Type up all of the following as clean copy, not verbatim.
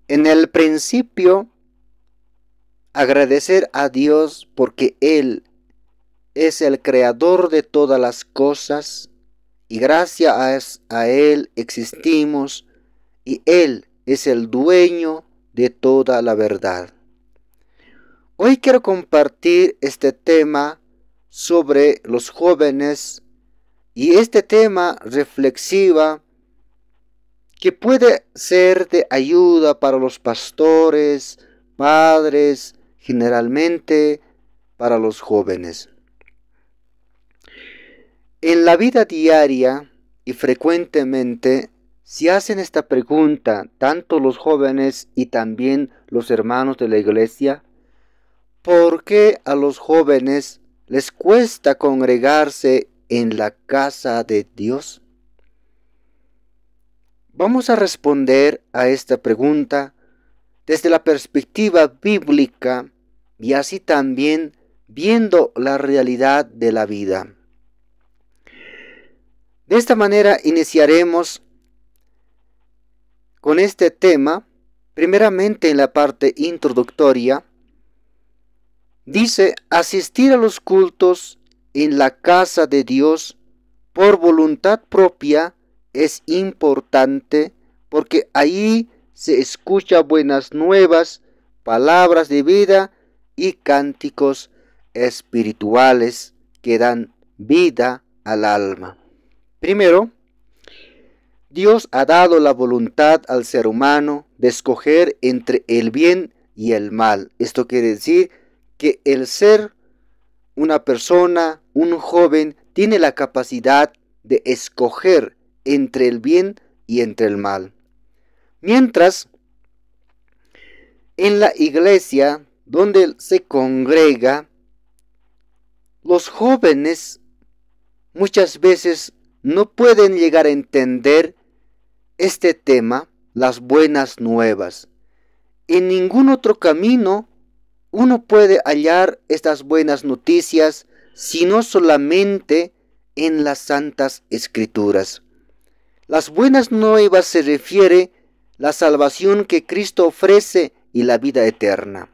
En el principio, agradecer a Dios porque Él es el creador de todas las cosas y gracias a Él existimos y Él es el dueño de toda la verdad. Hoy quiero compartir este tema sobre los jóvenes y este tema reflexiva que puede ser de ayuda para los pastores, padres, generalmente para los jóvenes. En la vida diaria y frecuentemente se hacen esta pregunta tanto los jóvenes y también los hermanos de la iglesia: ¿por qué a los jóvenes les cuesta congregarse en la casa de Dios? Vamos a responder a esta pregunta desde la perspectiva bíblica y así también viendo la realidad de la vida. De esta manera iniciaremos con este tema. Primeramente, en la parte introductoria dice: asistir a los cultos en la casa de Dios por voluntad propia es importante porque allí se escucha buenas nuevas, palabras de vida y cánticos espirituales que dan vida al alma. Primero, Dios ha dado la voluntad al ser humano de escoger entre el bien y el mal. Esto quiere decir que el ser una persona, un joven, tiene la capacidad de escoger entre el bien y entre el mal. Mientras, en la iglesia donde se congrega, los jóvenes muchas veces no pueden llegar a entender este tema, las buenas nuevas. En ningún otro camino uno puede hallar estas buenas noticias, sino solamente en las Santas Escrituras. Las buenas nuevas se refiere la salvación que Cristo ofrece y la vida eterna.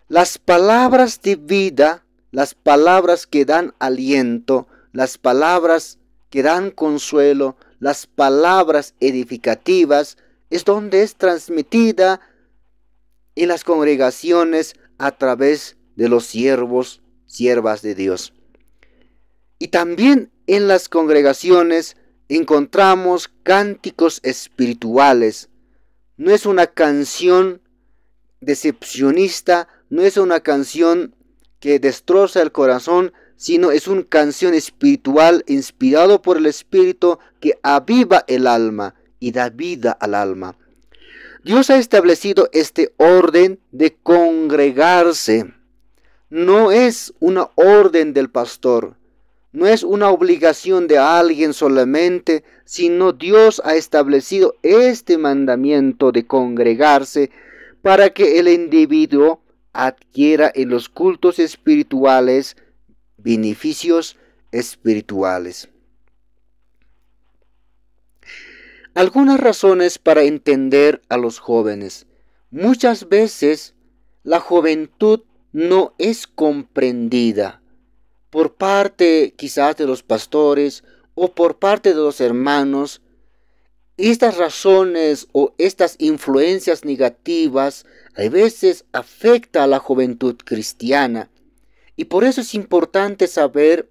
Las palabras de vida, las palabras que dan aliento, las palabras que dan consuelo, las palabras edificativas, es donde es transmitida en las congregaciones a través de los siervos, siervas de Dios. Y también en las congregaciones encontramos cánticos espirituales. No es una canción decepcionista, no es una canción que destroza el corazón, sino es una canción espiritual inspirado por el Espíritu que aviva el alma y da vida al alma. Dios ha establecido este orden de congregarse. No es una orden del pastor, no es una obligación de alguien solamente, sino Dios ha establecido este mandamiento de congregarse para que el individuo adquiera en los cultos espirituales beneficios espirituales. Algunas razones para entender a los jóvenes. Muchas veces la juventud no es comprendida por parte quizás de los pastores o por parte de los hermanos. Estas razones o estas influencias negativas a veces afectan a la juventud cristiana. Y por eso es importante saber,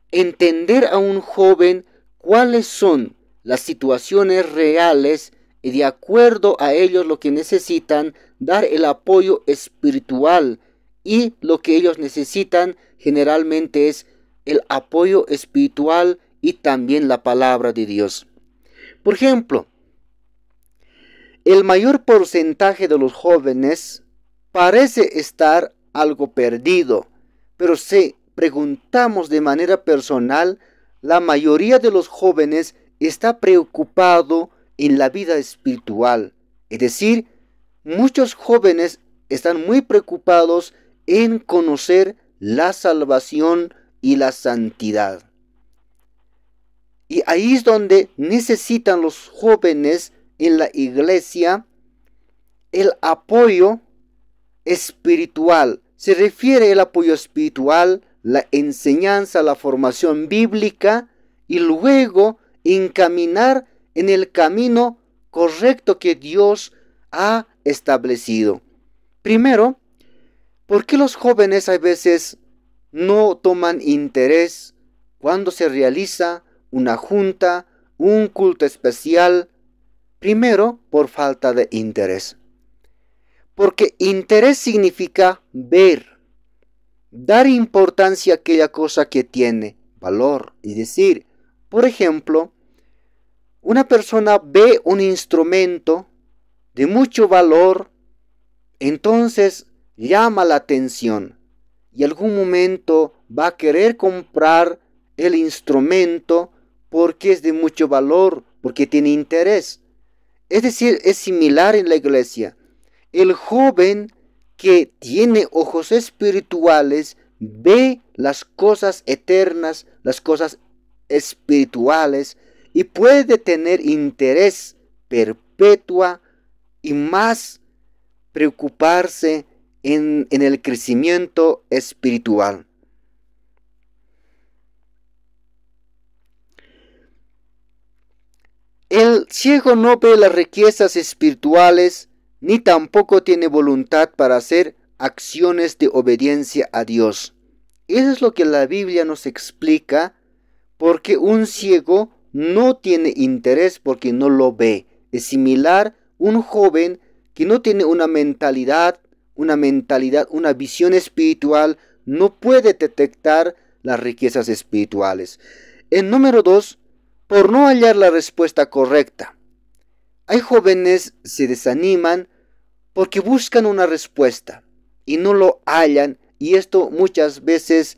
entender a un joven cuáles son las situaciones reales y de acuerdo a ellos lo que necesitan, dar el apoyo espiritual. Y lo que ellos necesitan generalmente es el apoyo espiritual y también la palabra de Dios. Por ejemplo, el mayor porcentaje de los jóvenes parece estar algo perdido, pero si preguntamos de manera personal, la mayoría de los jóvenes está preocupado en la vida espiritual. Es decir, muchos jóvenes están muy preocupados en conocer la salvación y la santidad. Y ahí es donde necesitan los jóvenes en la iglesia el apoyo espiritual. Se refiere al apoyo espiritual, la enseñanza, la formación bíblica y luego encaminar en el camino correcto que Dios ha establecido. Primero, ¿por qué los jóvenes a veces no toman interés cuando se realiza una junta, un culto especial? Primero, por falta de interés. Porque interés significa ver, dar importancia a aquella cosa que tiene valor. Es decir, por ejemplo, una persona ve un instrumento de mucho valor, entonces llama la atención y en algún momento va a querer comprar el instrumento porque es de mucho valor, porque tiene interés. Es decir, es similar en la iglesia. El joven que tiene ojos espirituales ve las cosas eternas, las cosas espirituales y puede tener interés perpetua y más preocuparse en el crecimiento espiritual. El ciego no ve las riquezas espirituales ni tampoco tiene voluntad para hacer acciones de obediencia a Dios. Eso es lo que la Biblia nos explica, porque un ciego no tiene interés porque no lo ve. Es similar a un joven que no tiene una mentalidad, una visión espiritual, no puede detectar las riquezas espirituales. El número 2, por no hallar la respuesta correcta. Hay jóvenes que se desaniman porque buscan una respuesta y no lo hallan, y esto muchas veces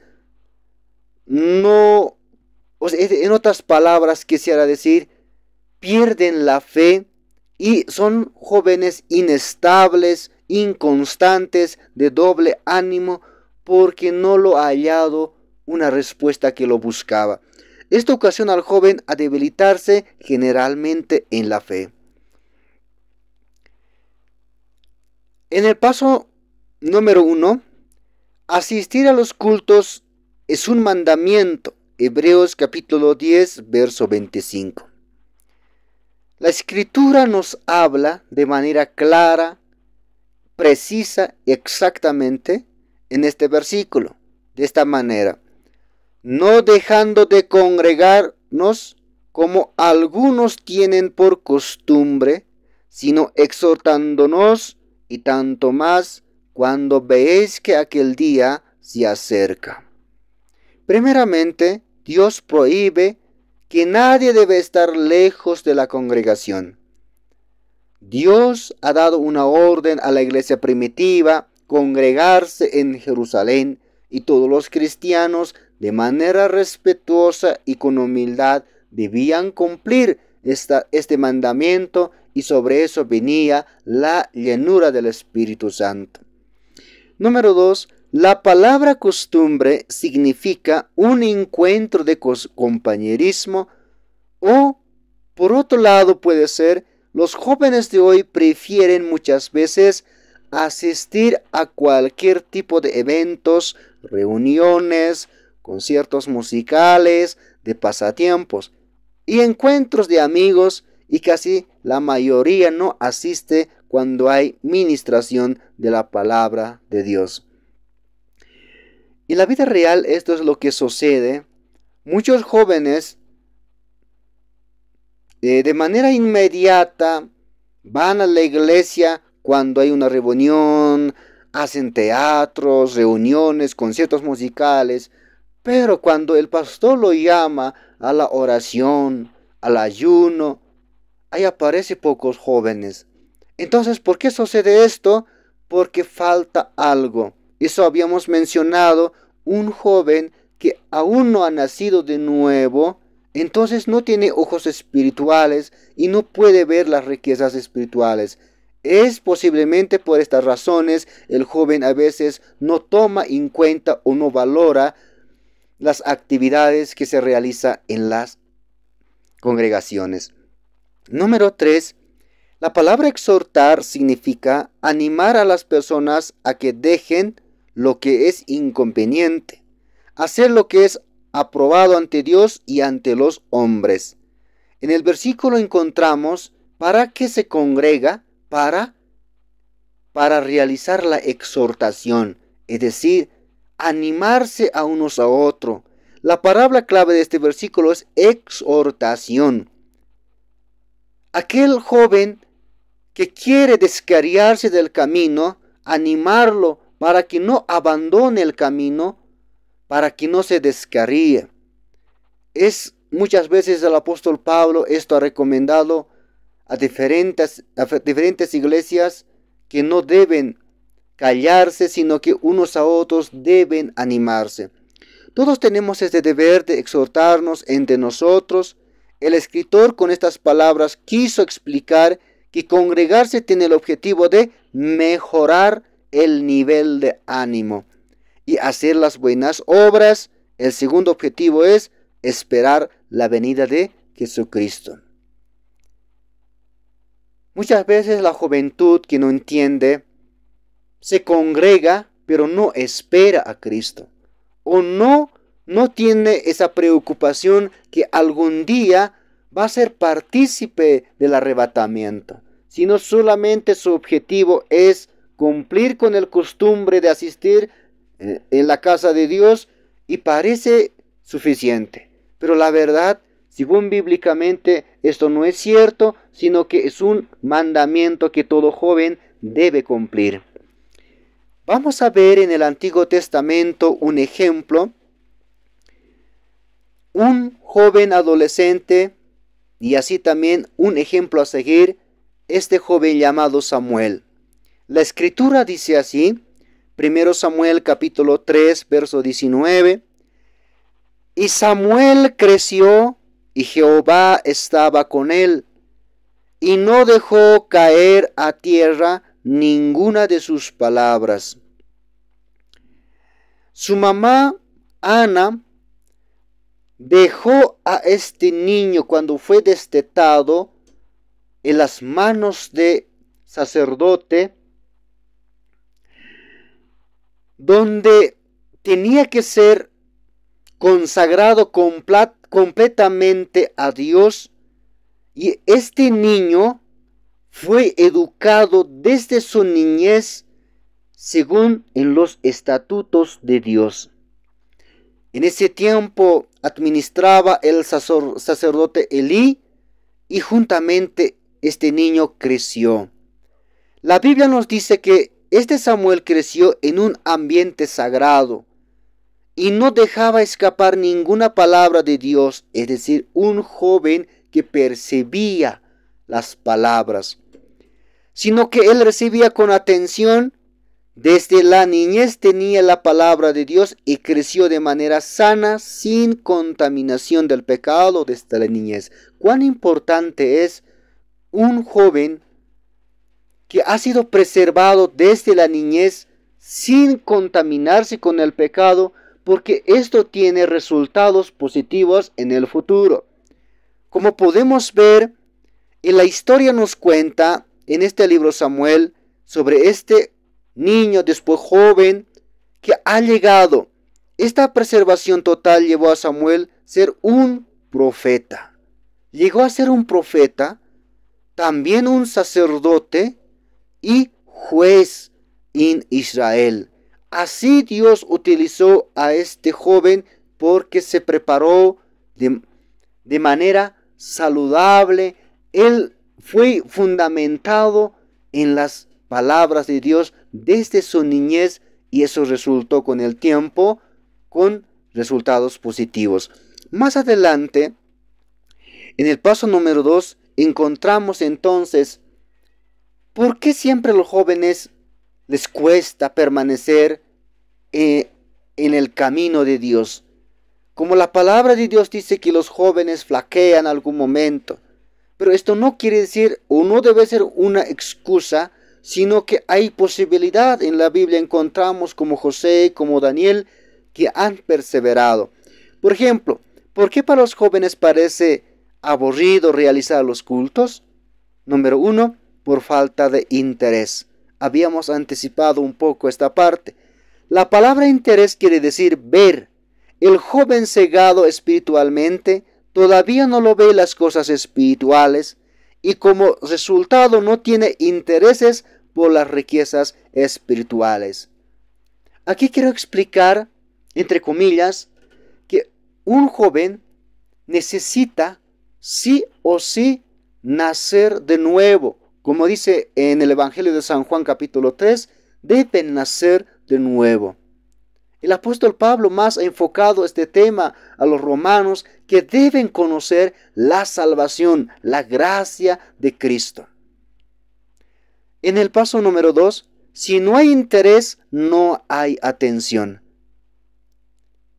no, en otras palabras quisiera decir, pierden la fe y son jóvenes inestables, inconstantes, de doble ánimo, porque no lo ha hallado una respuesta que lo buscaba. Esto ocasiona al joven a debilitarse generalmente en la fe. En el paso número 1, asistir a los cultos es un mandamiento. Hebreos capítulo 10, verso 25. La escritura nos habla de manera clara, precisa y exactamente en este versículo. De esta manera: no dejando de congregarnos como algunos tienen por costumbre, sino exhortándonos, y tanto más cuando veáis que aquel día se acerca. Primeramente, Dios prohíbe que nadie debe estar lejos de la congregación. Dios ha dado una orden a la iglesia primitiva, congregarse en Jerusalén, y todos los cristianos, de manera respetuosa y con humildad, debían cumplir este mandamiento, y sobre eso venía la llenura del Espíritu Santo. Número 2. La palabra costumbre significa un encuentro de compañerismo, o por otro lado puede ser, los jóvenes de hoy prefieren muchas veces asistir a cualquier tipo de eventos, reuniones, conciertos musicales, de pasatiempos y encuentros de amigos, y casi la mayoría no asiste cuando hay ministración de la palabra de Dios. En la vida real esto es lo que sucede. Muchos jóvenes de manera inmediata van a la iglesia cuando hay una reunión, hacen teatros, reuniones, conciertos musicales, pero cuando el pastor lo llama a la oración, al ayuno, ahí aparece pocos jóvenes. Entonces, ¿por qué sucede esto? Porque falta algo. Eso habíamos mencionado, un joven que aún no ha nacido de nuevo, entonces no tiene ojos espirituales y no puede ver las riquezas espirituales. Es posiblemente por estas razones el joven a veces no toma en cuenta o no valora las actividades que se realizan en las congregaciones. Número 3. La palabra exhortar significa animar a las personas a que dejen lo que es inconveniente, hacer lo que es aprobado ante Dios y ante los hombres. En el versículo encontramos para qué se congrega, para realizar la exhortación, es decir, animarse a unos a otros. La palabra clave de este versículo es exhortación. Aquel joven que quiere descarriarse del camino, animarlo para que no abandone el camino, para que no se descarríe. Muchas veces el apóstol Pablo esto ha recomendado a diferentes iglesias que no deben callarse, sino que unos a otros deben animarse. Todos tenemos este deber de exhortarnos entre nosotros. El escritor con estas palabras quiso explicar que congregarse tiene el objetivo de mejorar el nivel de ánimo y hacer las buenas obras. El segundo objetivo es esperar la venida de Jesucristo. Muchas veces la juventud que no entiende se congrega pero no espera a Cristo, o no tiene esa preocupación que algún día va a ser partícipe del arrebatamiento, sino solamente su objetivo es cumplir con el costumbre de asistir en la casa de Dios, y parece suficiente. Pero la verdad, según bíblicamente, esto no es cierto, sino que es un mandamiento que todo joven debe cumplir. Vamos a ver en el Antiguo Testamento un ejemplo. Un joven adolescente, y así también un ejemplo a seguir, este joven llamado Samuel. La escritura dice así, 1 Samuel capítulo 3, verso 19. Y Samuel creció, y Jehová estaba con él, y no dejó caer a tierra ninguna de sus palabras. Su mamá, Ana, dejó a este niño cuando fue destetado en las manos de sacerdote, donde tenía que ser consagrado completamente a Dios, y este niño fue educado desde su niñez según en los estatutos de Dios. En ese tiempo administraba el sacerdote Elí, y juntamente este niño creció. La Biblia nos dice que este Samuel creció en un ambiente sagrado y no dejaba escapar ninguna palabra de Dios, es decir, un joven que percibía las palabras, sino que él recibía con atención. Desde la niñez tenía la palabra de Dios y creció de manera sana, sin contaminación del pecado desde la niñez. Cuán importante es un joven que ha sido preservado desde la niñez sin contaminarse con el pecado, porque esto tiene resultados positivos en el futuro. Como podemos ver, en la historia nos cuenta en este libro Samuel sobre este niño, después joven, que ha llegado. Esta preservación total llevó a Samuel a ser un profeta. Llegó a ser un profeta, también un sacerdote y juez en Israel. Así Dios utilizó a este joven porque se preparó de manera saludable. Él fue fundamentado en las palabras de Dios desde su niñez, y eso resultó con el tiempo con resultados positivos. Más adelante, en el paso número 2, encontramos entonces por qué siempre a los jóvenes les cuesta permanecer en el camino de Dios. Como la palabra de Dios dice que los jóvenes flaquean en algún momento, pero esto no quiere decir o no debe ser una excusa, sino que hay posibilidad. En la Biblia encontramos como José, como Daniel, que han perseverado. Por ejemplo, ¿por qué para los jóvenes parece aburrido realizar los cultos? Número 1, por falta de interés. Habíamos anticipado un poco esta parte. La palabra interés quiere decir ver. El joven cegado espiritualmente todavía no lo ve las cosas espirituales y como resultado no tiene intereses por las riquezas espirituales. Aquí quiero explicar, entre comillas, que un joven necesita sí o sí nacer de nuevo. Como dice en el Evangelio de San Juan capítulo 3, deben nacer de nuevo. El apóstol Pablo más ha enfocado este tema a los romanos que deben conocer la salvación, la gracia de Cristo. En el paso número 2, si no hay interés, no hay atención.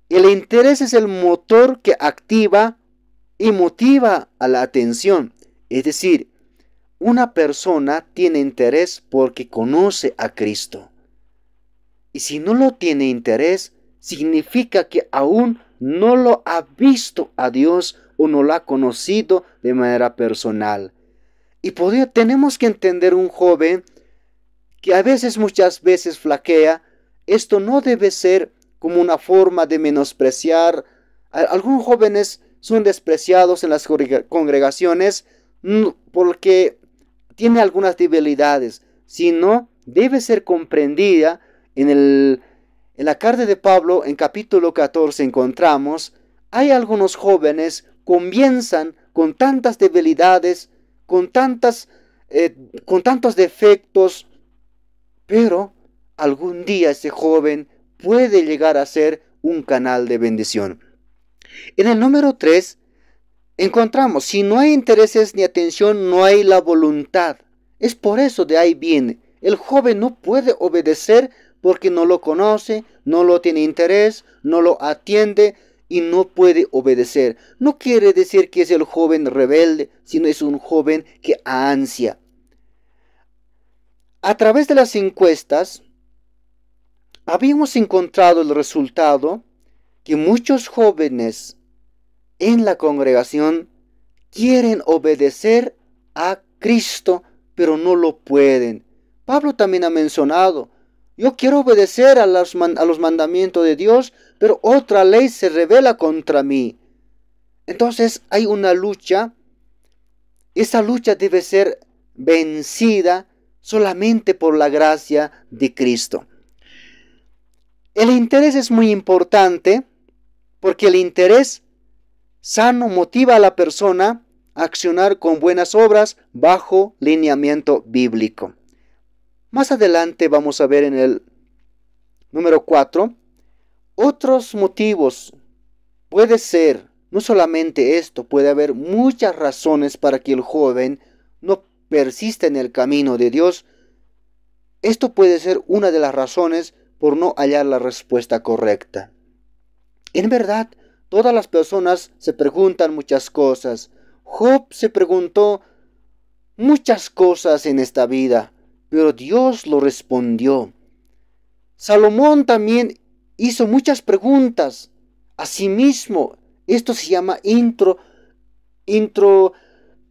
El interés es el motor que activa y motiva a la atención. Es decir, una persona tiene interés porque conoce a Cristo. Y si no lo tiene interés, significa que aún no lo ha visto a Dios o no lo ha conocido de manera personal. Y tenemos que entender un joven que muchas veces flaquea. Esto no debe ser como una forma de menospreciar. Algunos jóvenes son despreciados en las congregaciones porque tiene algunas debilidades, sino debe ser comprendida. En la carta de Pablo, en capítulo 14, encontramos, hay algunos jóvenes comienzan con tantas debilidades, con tantos defectos, pero algún día ese joven puede llegar a ser un canal de bendición. En el número 3, encontramos, si no hay intereses ni atención, no hay la voluntad. Es por eso de ahí viene. El joven no puede obedecer porque no lo conoce, no lo tiene interés, no lo atiende y no puede obedecer. No quiere decir que es el joven rebelde, sino es un joven que ansia. A través de las encuestas, habíamos encontrado el resultado que muchos jóvenes en la congregación quieren obedecer a Cristo, pero no lo pueden. Pablo también ha mencionado, yo quiero obedecer a los mandamientos de Dios, pero otra ley se revela contra mí. Entonces hay una lucha. Esa lucha debe ser vencida solamente por la gracia de Cristo. El interés es muy importante porque el interés sano motiva a la persona a accionar con buenas obras bajo lineamiento bíblico. Más adelante vamos a ver en el número 4 otros motivos. Puede ser, no solamente esto, puede haber muchas razones para que el joven no persista en el camino de Dios. Esto puede ser una de las razones por no hallar la respuesta correcta. En verdad, todas las personas se preguntan muchas cosas. Job se preguntó muchas cosas en esta vida, pero Dios lo respondió. Salomón también hizo muchas preguntas. Asimismo, esto se llama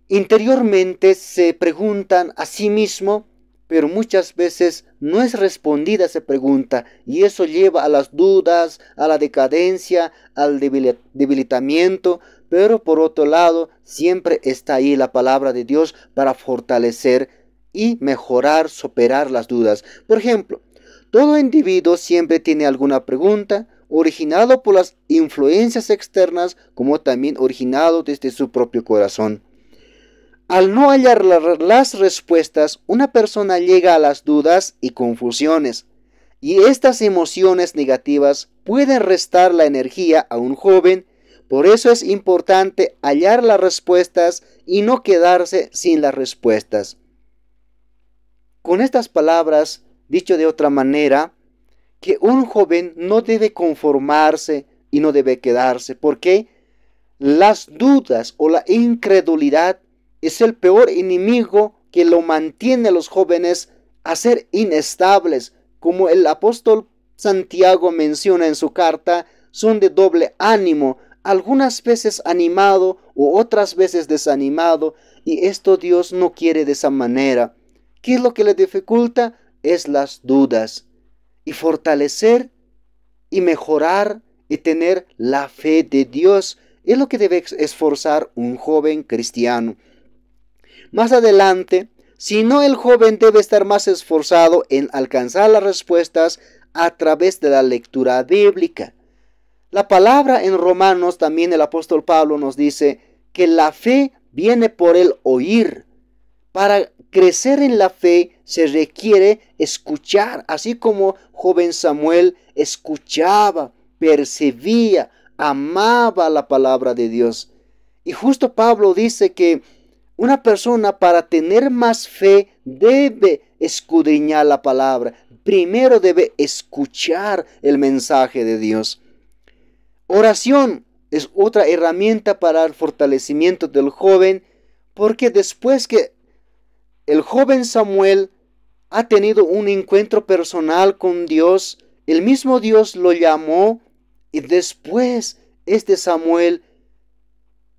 interiormente se preguntan a sí mismo, pero muchas veces no es respondida esa pregunta y eso lleva a las dudas, a la decadencia, al debilitamiento, pero por otro lado siempre está ahí la palabra de Dios para fortalecer y mejorar, superar las dudas. Por ejemplo, todo individuo siempre tiene alguna pregunta originado por las influencias externas como también originado desde su propio corazón. Al no hallar las respuestas, una persona llega a las dudas y confusiones, y estas emociones negativas pueden restar la energía a un joven. Por eso es importante hallar las respuestas y no quedarse sin las respuestas. Con estas palabras, dicho de otra manera, que un joven no debe conformarse y no debe quedarse, porque las dudas o la incredulidad es el peor enemigo que lo mantiene a los jóvenes a ser inestables. Como el apóstol Santiago menciona en su carta, son de doble ánimo, algunas veces animado o otras veces desanimado, y esto Dios no quiere de esa manera. ¿Qué es lo que le dificulta? Es las dudas. Y fortalecer y mejorar y tener la fe de Dios es lo que debe esforzar un joven cristiano. Más adelante, si no, el joven debe estar más esforzado en alcanzar las respuestas a través de la lectura bíblica. La palabra en Romanos, también el apóstol Pablo nos dice que la fe viene por el oír. Para crecer en la fe se requiere escuchar, así como joven Samuel escuchaba, percibía, amaba la palabra de Dios. Y justo Pablo dice que una persona, para tener más fe, debe escudriñar la palabra. Primero debe escuchar el mensaje de Dios. Oración es otra herramienta para el fortalecimiento del joven, porque después que el joven Samuel ha tenido un encuentro personal con Dios, el mismo Dios lo llamó, y después este Samuel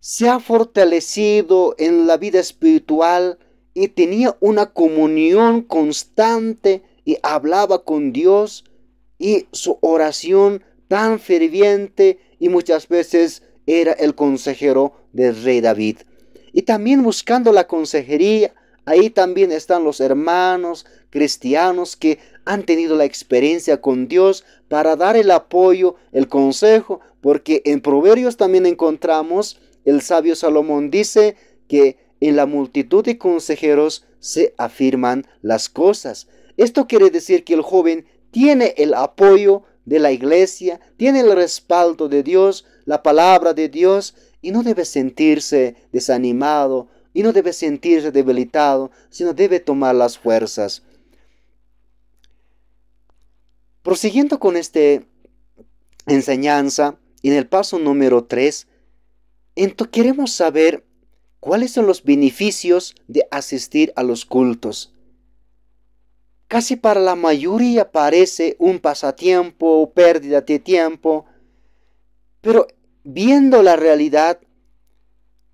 se ha fortalecido en la vida espiritual y tenía una comunión constante y hablaba con Dios, y su oración tan ferviente, y muchas veces era el consejero del rey David. Y también buscando la consejería, ahí también están los hermanos cristianos que han tenido la experiencia con Dios para dar el apoyo, el consejo, porque en Proverbios también encontramos, el sabio Salomón dice que en la multitud de consejeros se afirman las cosas. Esto quiere decir que el joven tiene el apoyo de la iglesia, tiene el respaldo de Dios, la palabra de Dios, y no debe sentirse desanimado, y no debe sentirse debilitado, sino debe tomar las fuerzas. Prosiguiendo con esta enseñanza, en el paso número 3, queremos saber cuáles son los beneficios de asistir a los cultos. Casi para la mayoría parece un pasatiempo o pérdida de tiempo, pero viendo la realidad,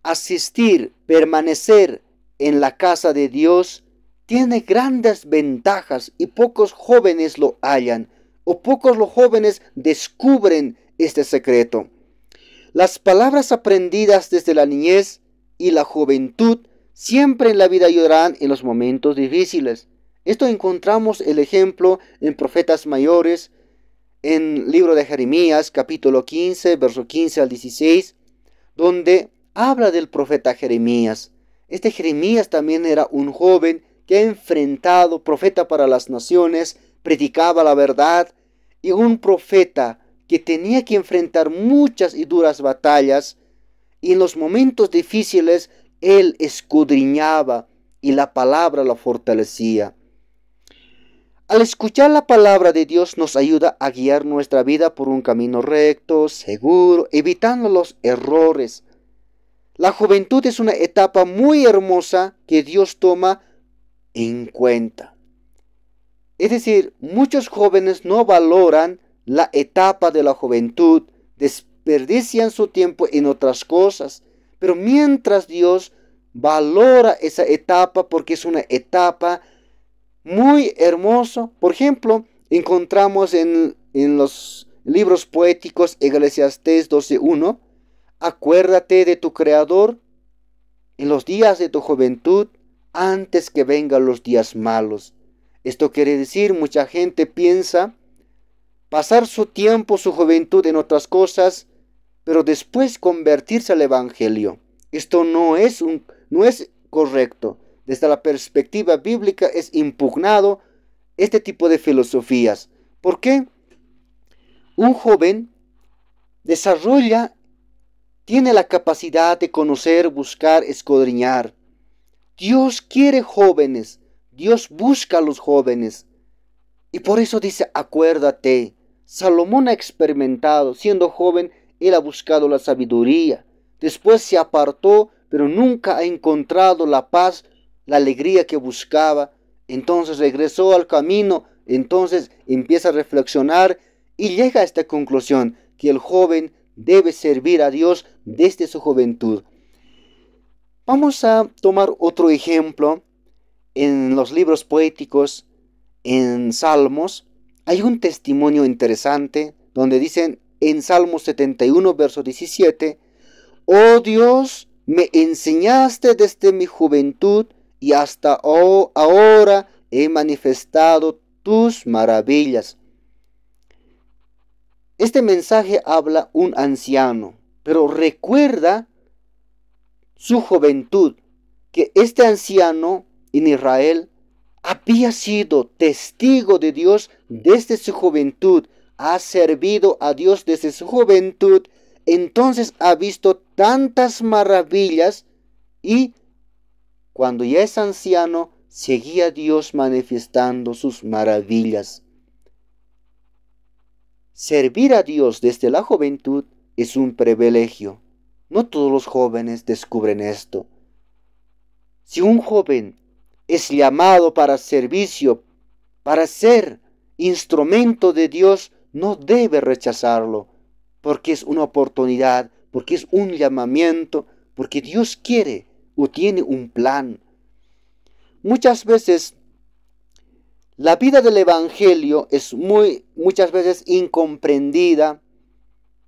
asistir, permanecer en la casa de Dios tiene grandes ventajas, y pocos jóvenes lo hallan, o pocos los jóvenes descubren este secreto. Las palabras aprendidas desde la niñez y la juventud siempre en la vida ayudarán en los momentos difíciles. Esto encontramos el ejemplo en profetas mayores, en el libro de Jeremías, capítulo 15, verso 15 al 16, donde habla del profeta Jeremías. Este Jeremías también era un joven que ha enfrentado, profeta para las naciones, predicaba la verdad, y un profeta que tenía que enfrentar muchas y duras batallas, y en los momentos difíciles él escudriñaba y la palabra lo fortalecía. Al escuchar la palabra de Dios nos ayuda a guiar nuestra vida por un camino recto, seguro, evitando los errores. La juventud es una etapa muy hermosa que Dios toma en cuenta. Es decir, muchos jóvenes no valoran la etapa de la juventud, desperdician su tiempo en otras cosas, pero mientras Dios valora esa etapa porque es una etapa muy hermosa. Por ejemplo, encontramos en los libros poéticos Eclesiastés 12:1, acuérdate de tu Creador en los días de tu juventud, antes que vengan los días malos. Esto quiere decir, mucha gente piensa pasar su tiempo, su juventud en otras cosas, pero después convertirse al evangelio. Esto no es correcto. Desde la perspectiva bíblica es impugnado este tipo de filosofías. ¿Por qué? Un joven tiene la capacidad de conocer, buscar, escudriñar. Dios quiere jóvenes, Dios busca a los jóvenes. Y por eso dice, acuérdate. Salomón ha experimentado, siendo joven, él ha buscado la sabiduría. Después se apartó, pero nunca ha encontrado la paz, la alegría que buscaba. Entonces regresó al camino, entonces empieza a reflexionar y llega a esta conclusión, que el joven debe servir a Dios desde su juventud. Vamos a tomar otro ejemplo en los libros poéticos, en Salmos, hay un testimonio interesante donde dicen en Salmo 71, verso 17, oh Dios, me enseñaste desde mi juventud y hasta ahora he manifestado tus maravillas. Este mensaje habla un anciano, pero recuerda su juventud, que este anciano en Israel había sido testigo de Dios desde su juventud, ha servido a Dios desde su juventud, entonces ha visto tantas maravillas y cuando ya es anciano, seguía Dios manifestando sus maravillas. Servir a Dios desde la juventud es un privilegio. No todos los jóvenes descubren esto. Si un joven es llamado para servicio, para ser instrumento de Dios, no debe rechazarlo, porque es una oportunidad, porque es un llamamiento, porque Dios quiere o tiene un plan. Muchas veces la vida del Evangelio es muchas veces incomprendida.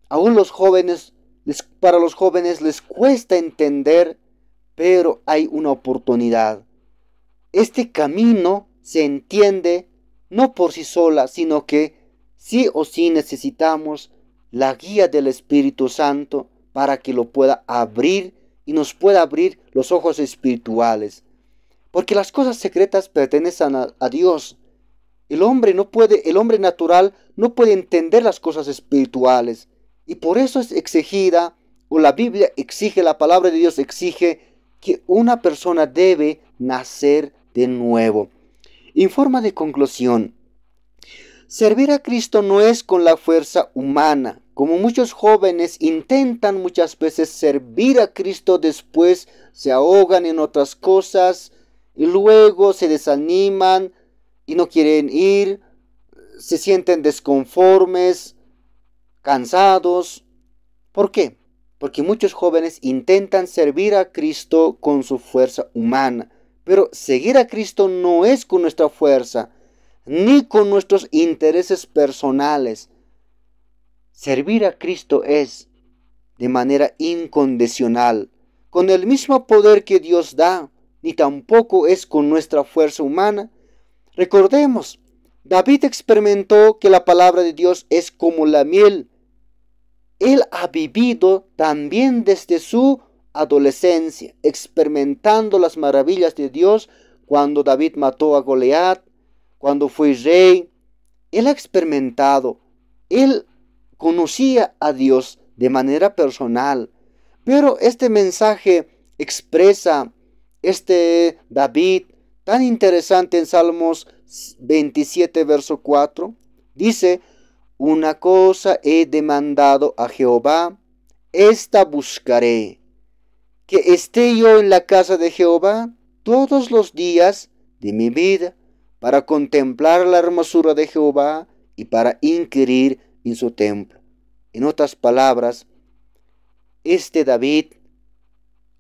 Aún para los jóvenes les cuesta entender, pero hay una oportunidad. Este camino se entiende no por sí sola, sino que sí o sí necesitamos la guía del Espíritu Santo para que lo pueda abrir y nos pueda abrir los ojos espirituales. Porque las cosas secretas pertenecen a Dios. El hombre natural no puede entender las cosas espirituales. Y por eso es exigida, o la Biblia exige, la palabra de Dios exige, que una persona debe nacer de nuevo. En forma de conclusión, servir a Cristo no es con la fuerza humana. Como muchos jóvenes intentan muchas veces servir a Cristo, después se ahogan en otras cosas y luego se desaniman y no quieren ir, se sienten desconformes, cansados. ¿Por qué? Porque muchos jóvenes intentan servir a Cristo con su fuerza humana. Pero seguir a Cristo no es con nuestra fuerza, ni con nuestros intereses personales. Servir a Cristo es de manera incondicional, con el mismo poder que Dios da, ni tampoco es con nuestra fuerza humana. Recordemos, David experimentó que la palabra de Dios es como la miel. Él ha vivido también desde su adolescencia, experimentando las maravillas de Dios cuando David mató a Goliat, cuando fue rey. Él ha experimentado, él conocía a Dios de manera personal. Pero este mensaje expresa David tan interesante en Salmos 27, verso 4. Dice, una cosa he demandado a Jehová, esta buscaré, que esté yo en la casa de Jehová todos los días de mi vida, para contemplar la hermosura de Jehová y para inquirir en su templo. En otras palabras, David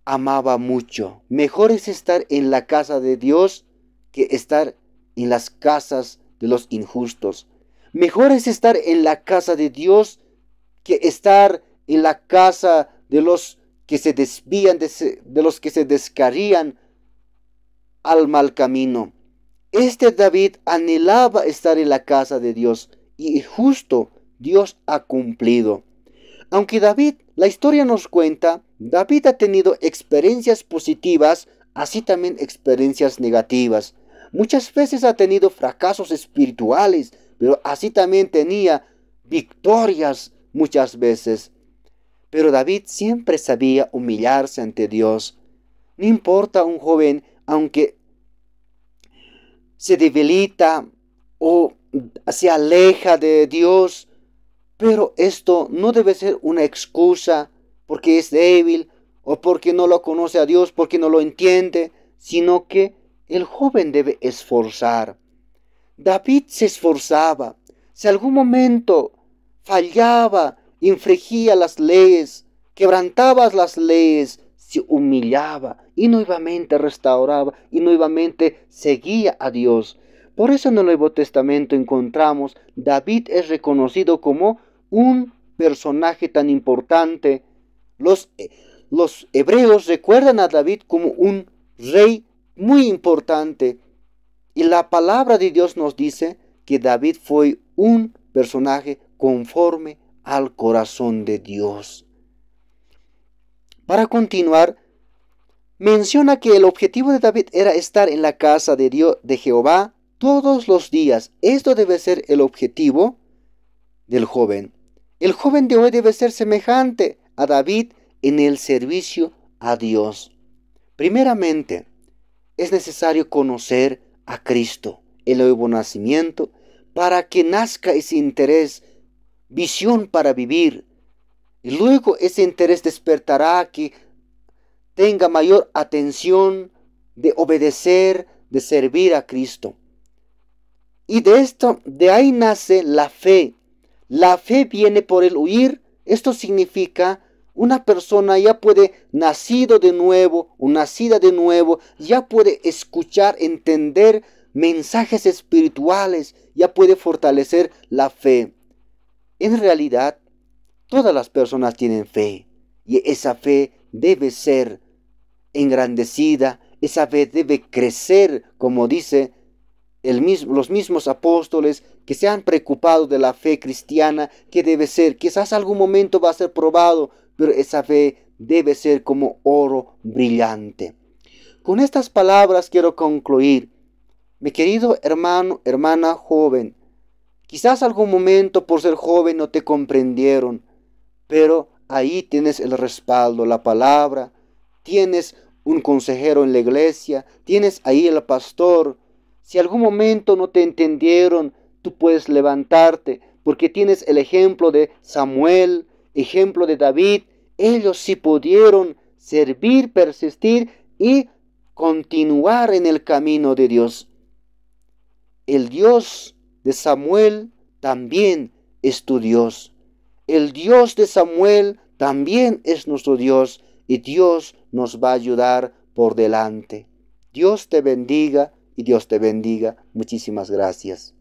amaba mucho. Mejor es estar en la casa de Dios que estar en las casas de los injustos. Mejor es estar en la casa de Dios que estar en la casa de los que se desvían, de los que se descarrían al mal camino. David anhelaba estar en la casa de Dios y justo Dios ha cumplido. Aunque la historia nos cuenta, David ha tenido experiencias positivas, así también experiencias negativas. Muchas veces ha tenido fracasos espirituales, pero así también tenía victorias muchas veces. Pero David siempre sabía humillarse ante Dios. No importa un joven, aunque se debilita o se aleja de Dios, pero esto no debe ser una excusa porque es débil o porque no lo conoce a Dios, porque no lo entiende, sino que el joven debe esforzar. David se esforzaba. Si algún momento fallaba, infringía las leyes, quebrantaba las leyes, se humillaba y nuevamente restauraba y nuevamente seguía a Dios. Por eso en el Nuevo Testamento encontramos David es reconocido como un personaje tan importante. Los hebreos recuerdan a David como un rey muy importante. Y la palabra de Dios nos dice que David fue un personaje conforme al corazón de Dios. Para continuar, menciona que el objetivo de David era estar en la casa de Dios, de Jehová, todos los días. Esto debe ser el objetivo del joven. El joven de hoy debe ser semejante a David en el servicio a Dios. Primeramente, es necesario conocer a Cristo, el nuevo nacimiento, para que nazca ese interés, visión para vivir. Y luego ese interés despertará que tenga mayor atención de obedecer, de servir a Cristo. Y de ahí nace la fe. La fe viene por el oír. Esto significa una persona ya puede, nacido de nuevo o nacida de nuevo, ya puede escuchar, entender mensajes espirituales, ya puede fortalecer la fe. En realidad, todas las personas tienen fe y esa fe debe ser engrandecida, esa fe debe crecer, como dice los mismos apóstoles que se han preocupado de la fe cristiana, que debe ser, quizás algún momento va a ser probado, pero esa fe debe ser como oro brillante. Con estas palabras quiero concluir. Mi querido hermano, hermana joven, quizás algún momento por ser joven no te comprendieron, pero ahí tienes el respaldo, la palabra, tienes un consejero en la iglesia, tienes ahí el pastor. Si algún momento no te entendieron, tú puedes levantarte, porque tienes el ejemplo de Samuel, ejemplo de David. Ellos sí pudieron servir, persistir y continuar en el camino de Dios. El Dios de Samuel también es tu Dios. El Dios de Samuel también es nuestro Dios y Dios nos va a ayudar por delante. Dios te bendiga y Dios te bendiga. Muchísimas gracias.